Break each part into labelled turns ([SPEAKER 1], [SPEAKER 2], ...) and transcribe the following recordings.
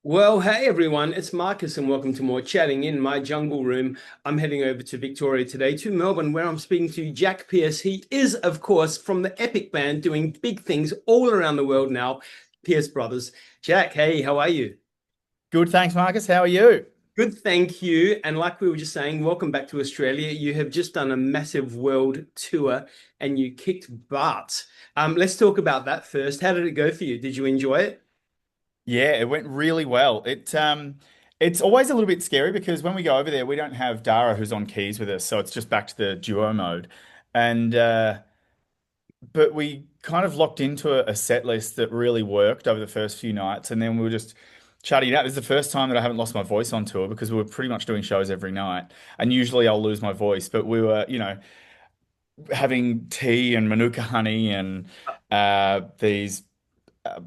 [SPEAKER 1] Well, hey everyone, it's Marcus and welcome to more chatting in my jungle room. I'm heading over to Victoria today to Melbourne where I'm speaking to Jack Pierce. He is, of course, from the epic band doing big things all around the world now, Pierce Brothers. Jack, hey, how are you?
[SPEAKER 2] Good, thanks, Marcus. How are you?
[SPEAKER 1] Good, thank you. And like we were just saying, welcome back to Australia. You have just done a massive world tour and you kicked butt. Let's talk about that first. How did it go for you? Did you enjoy it?
[SPEAKER 2] Yeah, it went really well. It's always a little bit scary because when we go over there, we don't have Dara who's on keys with us, so it's just back to the duo mode. And but we kind of locked into a set list that really worked over the first few nights, and then we were just chatting it out. This is the first time that I haven't lost my voice on tour because we were pretty much doing shows every night, and usually I'll lose my voice, but we were, having tea and manuka honey and these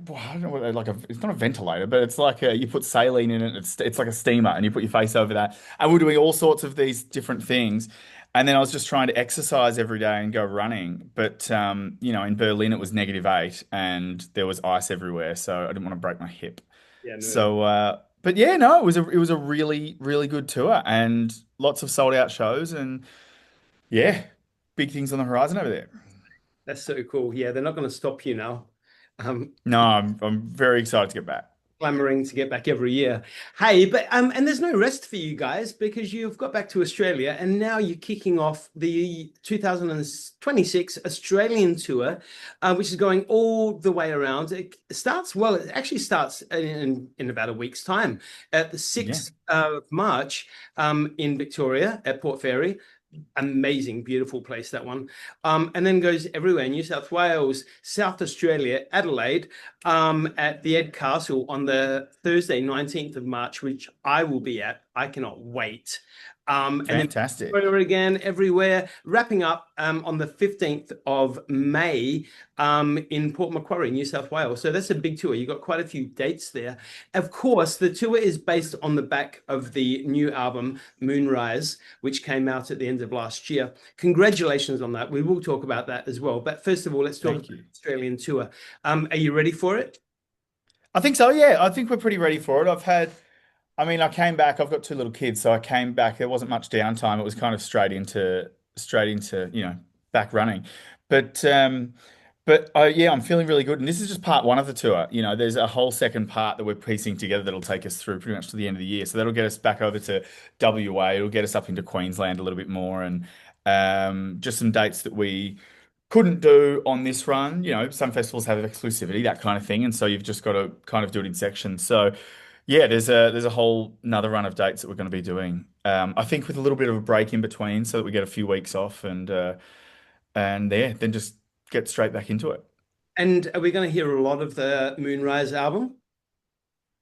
[SPEAKER 2] well, I don't know what like it's not a ventilator, but it's like you put saline in it. It's like a steamer, and you put your face over that. And we're doing all sorts of these different things. And then I was just trying to exercise every day and go running. But in Berlin it was -8 and there was ice everywhere, so I didn't want to break my hip.
[SPEAKER 1] Yeah, no.
[SPEAKER 2] So, but yeah, no, it was a really really good tour and lots of sold out shows and yeah, big things on the horizon over there.
[SPEAKER 1] That's so cool. Yeah, they're not going to stop you now. Um,
[SPEAKER 2] No, I'm very excited to get back.
[SPEAKER 1] Clamoring to get back every year. Hey, but and there's no rest for you guys because you've got back to Australia and now you're kicking off the 2026 Australian tour, which is going all the way around. It starts, well, it actually starts in about a week's time at the
[SPEAKER 2] Yeah.
[SPEAKER 1] 6th of March in Victoria at Port Fairy. Amazing, beautiful place, that one. And then goes everywhere: New South Wales, South Australia, Adelaide, at the Ed Castle on the Thursday, 19th of March, which I will be at. I cannot wait. And then
[SPEAKER 2] Fantastic.
[SPEAKER 1] Victoria again, everywhere, wrapping up on the 15th of May in Port Macquarie, New South Wales. So that's a big tour. You've got quite a few dates there. Of course, the tour is based on the back of the new album, Moonrise, which came out at the end of last year. Congratulations on that. We will talk about that as well. But first of all, let's talk about
[SPEAKER 2] Thank you.
[SPEAKER 1] the Australian tour. Are you ready for it?
[SPEAKER 2] I think so, yeah. I think we're pretty ready for it. I came back, I've got two little kids, so I came back. There wasn't much downtime. It was kind of straight into, back running. But yeah, I'm feeling really good. And this is just part one of the tour. There's a whole second part that we're piecing together that'll take us through pretty much to the end of the year. So that'll get us back over to WA. It'll get us up into Queensland a little bit more and just some dates that we couldn't do on this run. Some festivals have exclusivity, that kind of thing, and so you've just got to kind of do it in sections. So, yeah, there's a whole another run of dates that we're going to be doing. I think with a little bit of a break in between, so that we get a few weeks off and yeah, then just get straight back into it.
[SPEAKER 1] And are we going to hear a lot of the Moonrise album?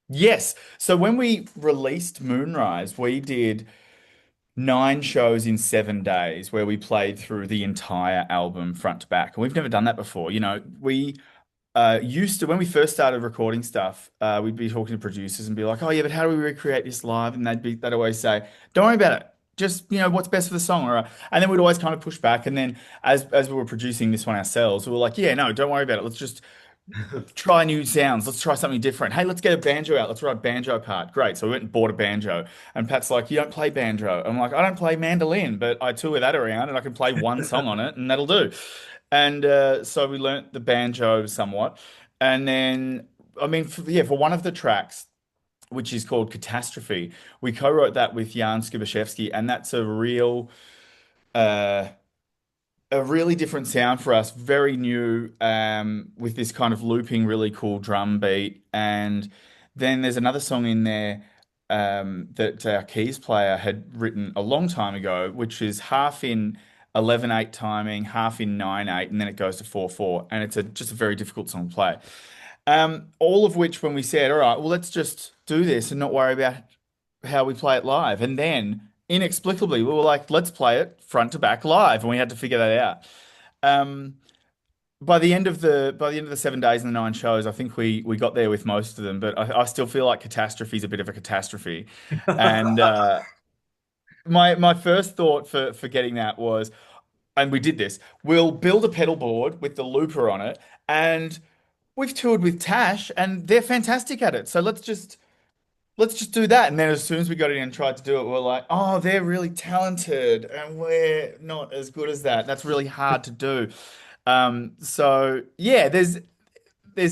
[SPEAKER 2] Yes. So when we released Moonrise, we did 9 shows in 7 days where we played through the entire album front to back. And we've never done that before. We used to, when we first started recording stuff, we'd be talking to producers and be like, "Oh yeah, but how do we recreate this live?" And they'd always say, "Don't worry about it. Just, what's best for the song." And then we'd always kind of push back. And then as we were producing this one ourselves, we were like, "Yeah, no, don't worry about it. Let's just try new sounds. Let's try something different. Hey, let's get a banjo out. Let's write a banjo part." Great. So we went and bought a banjo. And Pat's like, "You don't play banjo." I'm like, "I don't play mandolin, but I tour that around and I can play one song on it and that'll do." And so we learnt the banjo somewhat. And then, for one of the tracks, which is called Catastrophe, we co-wrote that with Jan Skubashevsky, and that's uh, a really different sound for us, very new, with this kind of looping, really cool drum beat. And then there's another song in there that our keys player had written a long time ago, which is half in 11/8 timing, half in 9/8, and then it goes to 4/4. And it's just a very difficult song to play. All of which, when we said, "All right, well, let's just do this and not worry about how we play it live." And then inexplicably, we were like, "Let's play it front to back live," and we had to figure that out. Um, by the end of the 7 days and the 9 shows, I think we got there with most of them, but I still feel like Catastrophe is a bit of a catastrophe. And my first thought for getting that was, and we did this, we'll build a pedal board with the looper on it, and we've toured with Tash, and they're fantastic at it. So let's just let's just do that. And then as soon as we got in and tried to do it, we're like, oh, they're really talented and we're not as good as that. That's really hard to do. So yeah, there's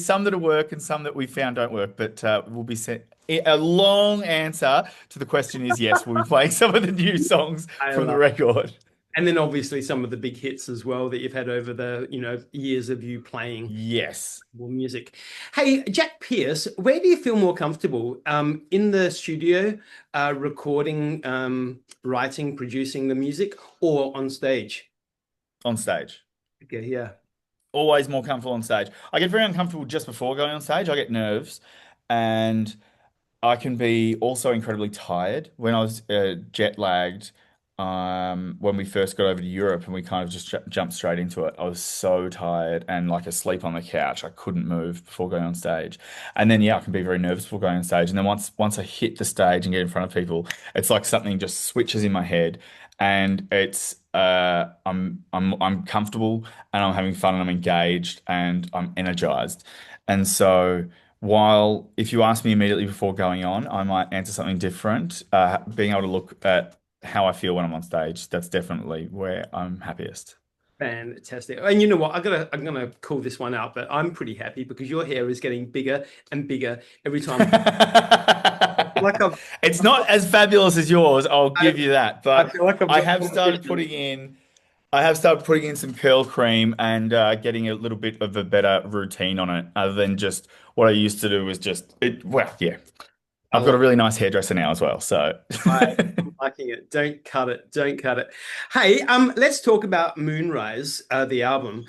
[SPEAKER 2] some that work and some that we found don't work, but we'll be set. A long answer to the question is yes, we'll be playing some of the new songs
[SPEAKER 1] I
[SPEAKER 2] from the
[SPEAKER 1] love.
[SPEAKER 2] record.
[SPEAKER 1] And then obviously some of the big hits as well that you've had over the, years of you playing
[SPEAKER 2] Yes.
[SPEAKER 1] more music. Hey, Jack Pierce, where do you feel more comfortable? In the studio, recording, writing, producing the music, or on stage?
[SPEAKER 2] On stage.
[SPEAKER 1] Okay, yeah.
[SPEAKER 2] Always more comfortable on stage. I get very uncomfortable just before going on stage. I get nerves and I can be also incredibly tired. When I was jet lagged, when we first got over to Europe and we kind of just jumped straight into it, I was so tired and like asleep on the couch. I couldn't move before going on stage. And then yeah, I can be very nervous before going on stage. And then once I hit the stage and get in front of people, it's like something just switches in my head, and it's I'm comfortable and I'm having fun and I'm engaged and I'm energized. And so. While if you ask me immediately before going on, I might answer something different. Being able to look at how I feel when I'm on stage, that's definitely where I'm happiest.
[SPEAKER 1] Fantastic. And you know what? I'm gonna call this one out, but I'm pretty happy because your hair is getting bigger and bigger every time. Like
[SPEAKER 2] It's not as fabulous as yours, I'll give you that,
[SPEAKER 1] I
[SPEAKER 2] but
[SPEAKER 1] feel like I've
[SPEAKER 2] I
[SPEAKER 1] got
[SPEAKER 2] have started
[SPEAKER 1] competition.
[SPEAKER 2] putting in some curl cream and getting a little bit of a better routine on it, other than just what I used to do was just it. Well, yeah,
[SPEAKER 1] I
[SPEAKER 2] I've got a
[SPEAKER 1] love
[SPEAKER 2] really nice hairdresser now as well, so.
[SPEAKER 1] I'm liking it. Don't cut it. Don't cut it. Hey, let's talk about Moonrise, the album.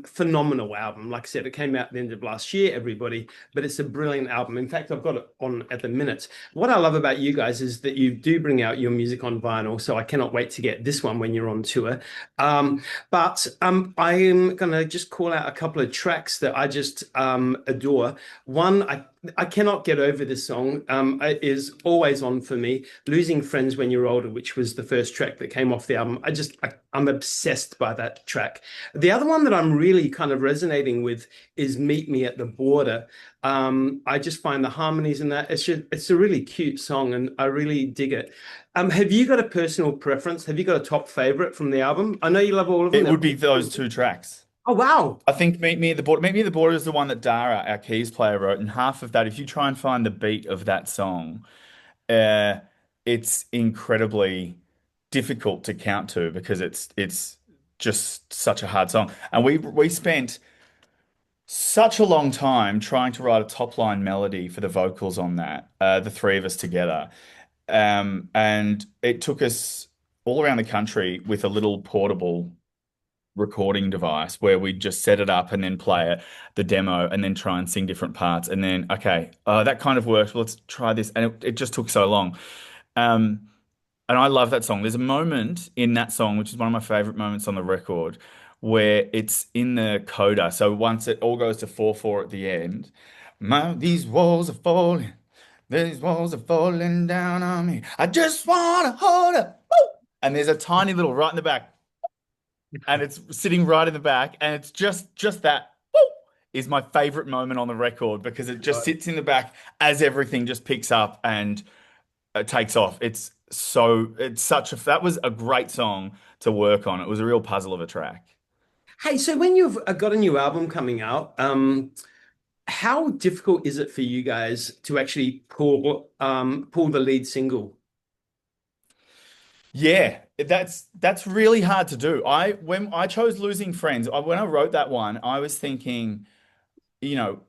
[SPEAKER 1] Phenomenal album. Like I said, it came out at the end of last year, everybody, but it's a brilliant album. In fact, I've got it on at the minute. What I love about you guys is that you do bring out your music on vinyl, so I cannot wait to get this one when you're on tour. But I am gonna just call out a couple of tracks that I just adore. One, I cannot get over this song. It is always on for me. Losing Friends When You're Older, which was the first track that came off the album. I'm obsessed by that track. The other one that I'm really kind of resonating with is Meet Me at the Border. I just find the harmonies in that. It's a really cute song and I really dig it. Have you got a personal preference? Have you got a top favorite from the album? I know you love all of them.
[SPEAKER 2] It would be those two tracks.
[SPEAKER 1] Oh, wow.
[SPEAKER 2] I think Meet Me at the Border. Meet Me at the Border is the one that Dara, our keys player, wrote, and half of that, if you try and find the beat of that song, uh, it's incredibly difficult to count to because it's just such a hard song. And we spent such a long time trying to write a top line melody for the vocals on that, the three of us together. And it took us all around the country with a little portable recording device where we just set it up and then play it, the demo, and then try and sing different parts. And then, okay, that kind of worked. Well, let's try this. And it just took so long. Um, and I love that song. There's a moment in that song, which is one of my favorite moments on the record, where it's in the coda. So once it all goes to 4/4 at the end, these walls are falling. These walls are falling down on me. I just want to hold up. Woo! And there's a tiny little right in the back, and it's sitting right in the back, and it's just that woo, is my favorite moment on the record because it just sits in the back as everything just picks up and takes off. It's such a that was a great song to work on. It was a real puzzle of a track.
[SPEAKER 1] Hey, so when you've got a new album coming out, how difficult is it for you guys to actually pull the lead single?
[SPEAKER 2] Yeah, that's really hard to do. When I chose Losing Friends, when I wrote that one, I was thinking, you know,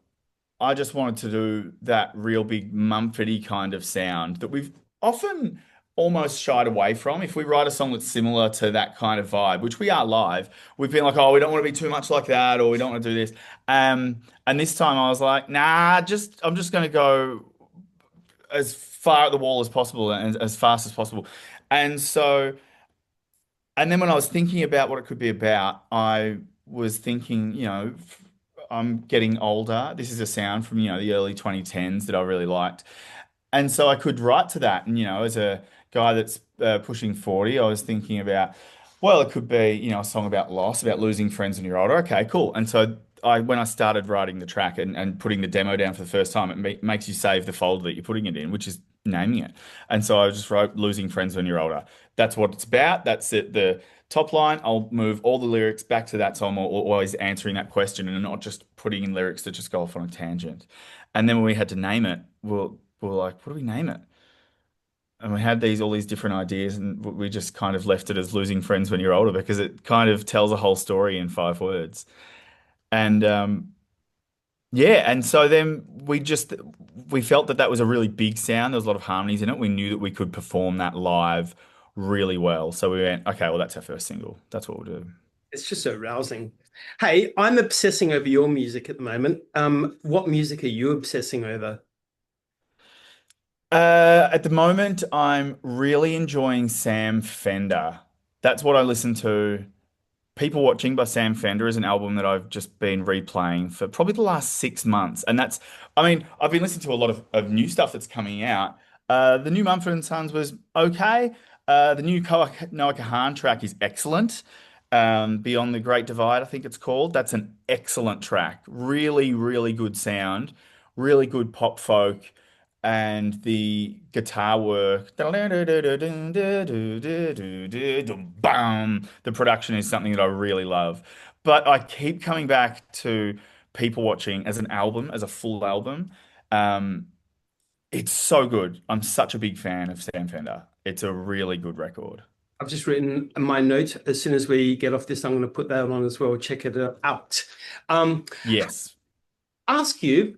[SPEAKER 2] I just wanted to do that real big Mumfordy kind of sound that we've often almost shied away from. If we write a song that's similar to that kind of vibe, which we are live, we've been like, oh, we don't want to be too much like that, or we don't want to do this. And this time I was like, nah, I'm just going to go as far at the wall as possible and as fast as possible. And so. And then when I was thinking about what it could be about, I was thinking, I'm getting older. This is a sound from, the early 2010s that I really liked. And so I could write to that. And, as a guy that's pushing 40, I was thinking about, well, it could be, a song about loss, about losing friends when you're older. Okay, cool. And so I when I started writing the track and putting the demo down for the first time, it makes you save the folder that you're putting it in, which is naming it. And so I just wrote "Losing Friends When You're Older." That's what it's about. That's it. The top line. I'll move all the lyrics back to that, so I'm always answering that question and not just putting in lyrics that just go off on a tangent. And then when we had to name it, we're like, what do we name it? And we had all these different ideas, and we just kind of left it as "Losing Friends When You're Older" because it kind of tells a whole story in 5 words. And yeah, and so then we felt that that was a really big sound. There was a lot of harmonies in it. We knew that we could perform that live really well. So we went, okay, well, that's our first single. That's what we'll do.
[SPEAKER 1] It's just so rousing. Hey, I'm obsessing over your music at the moment. What music are you obsessing over?
[SPEAKER 2] At the moment, I'm really enjoying Sam Fender. That's what I listen to. People Watching by Sam Fender is an album that I've just been replaying for probably the last 6 months. And I mean, I've been listening to a lot of new stuff that's coming out. The new Mumford and Sons was okay. The new Noah Kahan track is excellent. Beyond the Great Divide, I think it's called. That's an excellent track. Really, really good sound, really good pop folk, and the guitar work. The production is something that I really love. But I keep coming back to People Watching as an album, as a full album. Um, it's so good. I'm such a big fan of Sam Fender. It's a really good record.
[SPEAKER 1] I've just written my note. As soon as we get off this, I'm going to put that on as well. Check it out. Um,
[SPEAKER 2] Yes.
[SPEAKER 1] Ask you,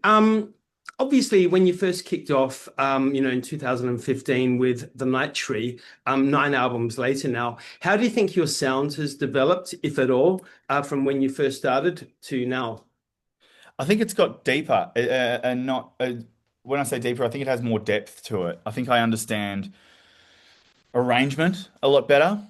[SPEAKER 1] obviously, when you first kicked off, in 2015 with The Night Tree, 9 albums later now, how do you think your sound has developed, if at all, from when you first started to now?
[SPEAKER 2] I think it's got deeper and not, when I say deeper, I think it has more depth to it. I think I understand arrangement a lot better.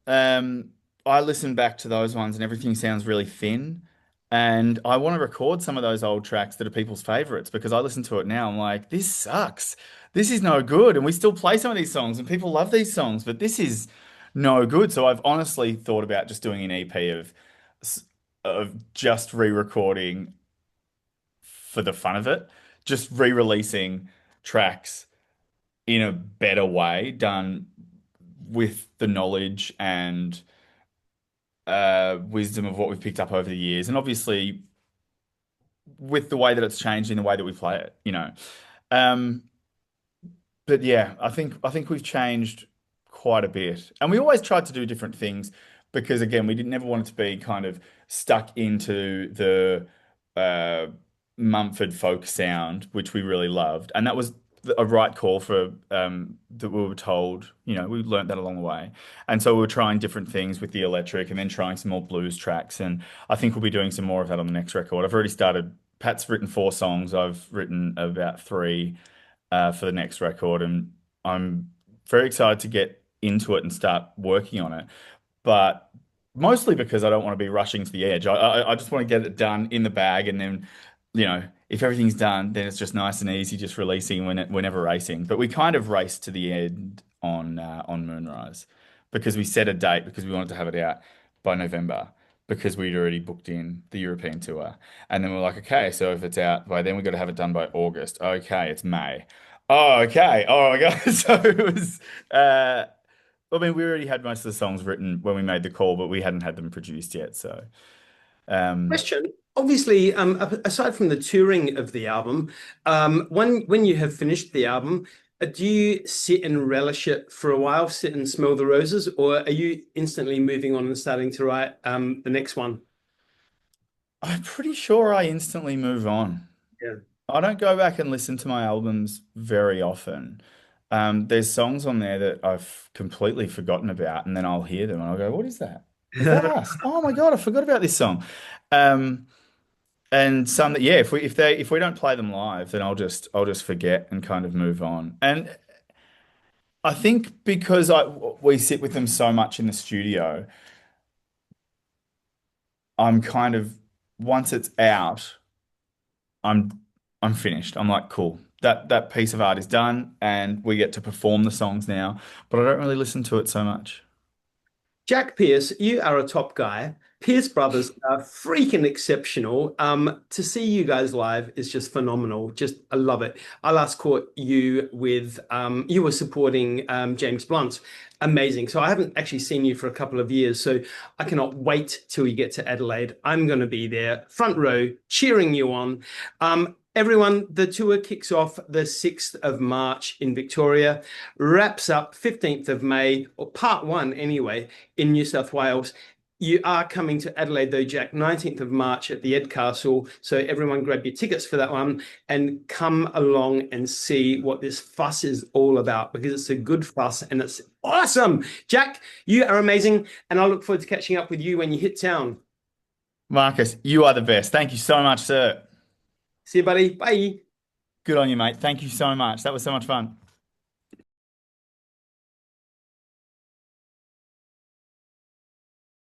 [SPEAKER 2] Um, I listen back to those ones and everything sounds really thin. And I want to record some of those old tracks that are people's favorites because I listen to it now. I'm like, this sucks. This is no good. And we still play some of these songs and people love these songs, but this is no good. So I've honestly thought about just doing an EP of just re-recording for the fun of it, just re-releasing tracks in a better way, done with the knowledge and wisdom of what we've picked up over the years, and obviously with the way that it's changed in the way that we play it, you know. Um, but yeah, I think we've changed quite a bit, and we always tried to do different things because again, we didn't never want it to be kind of stuck into the uh, Mumford folk sound, which we really loved, and that was a right call for that we were told. You know, we learned that along the way, and so we were trying different things with the electric, and then trying some more blues tracks, and I think we'll be doing some more of that on the next record. I've already started. Pat's written 4 songs. I've written about 3 for the next record, and I'm very excited to get into it and start working on it. But mostly because I don't want to be rushing to the edge. I just want to get it done in the bag, and then, if everything's done, then it's just nice and easy, just releasing whenever racing. But we kind of raced to the end on Moonrise because we set a date because we wanted to have it out by November because we'd already booked in the European tour. And then we're like, okay, so if it's out by then, we've got to have it done by August. Okay, it's May. Oh, okay. Oh my God. So it was, I mean, we already had most of the songs written when we made the call, but we hadn't had them produced yet. So, um,
[SPEAKER 1] Question. Obviously, aside from the touring of the album, when you have finished the album, do you sit and relish it for a while, sit and smell the roses, or are you instantly moving on and starting to write the next one?
[SPEAKER 2] I'm pretty sure I instantly move on.
[SPEAKER 1] Yeah.
[SPEAKER 2] I don't go back and listen to my albums very often. There's songs on there that I've completely forgotten about, and then I'll hear them and I'll go, "What is that? Was that us? Oh my God, I forgot about this song." Um, and some that, yeah, if we don't play them live, then I'll just forget and kind of move on. And I think because we sit with them so much in the studio, I'm kind of once it's out. I'm I'm finished. I'm like, cool. That piece of art is done and we get to perform the songs now, but I don't really listen to it so much.
[SPEAKER 1] Jack Pierce, you are a top guy. Pierce Brothers are freaking exceptional. To see you guys live is just phenomenal. Just I love it. I last caught you with you were supporting James Blunt. Amazing. So I haven't actually seen you for a couple of years. So I cannot wait till you get to Adelaide. I'm going to be there, front row, cheering you on. Everyone, the tour kicks off the 6th of March in Victoria, wraps up 15th of May, or part one anyway, in New South Wales. You are coming to Adelaide, though, Jack, 19th of March at the Ed Castle. So everyone grab your tickets for that one and come along and see what this fuss is all about, because it's a good fuss and it's awesome. Jack, you are amazing. And I look forward to catching up with you when you hit town.
[SPEAKER 2] Marcus, you are the best. Thank you so much, sir.
[SPEAKER 1] See you, buddy. Bye.
[SPEAKER 2] Good on you, mate. Thank you so much. That was so much fun.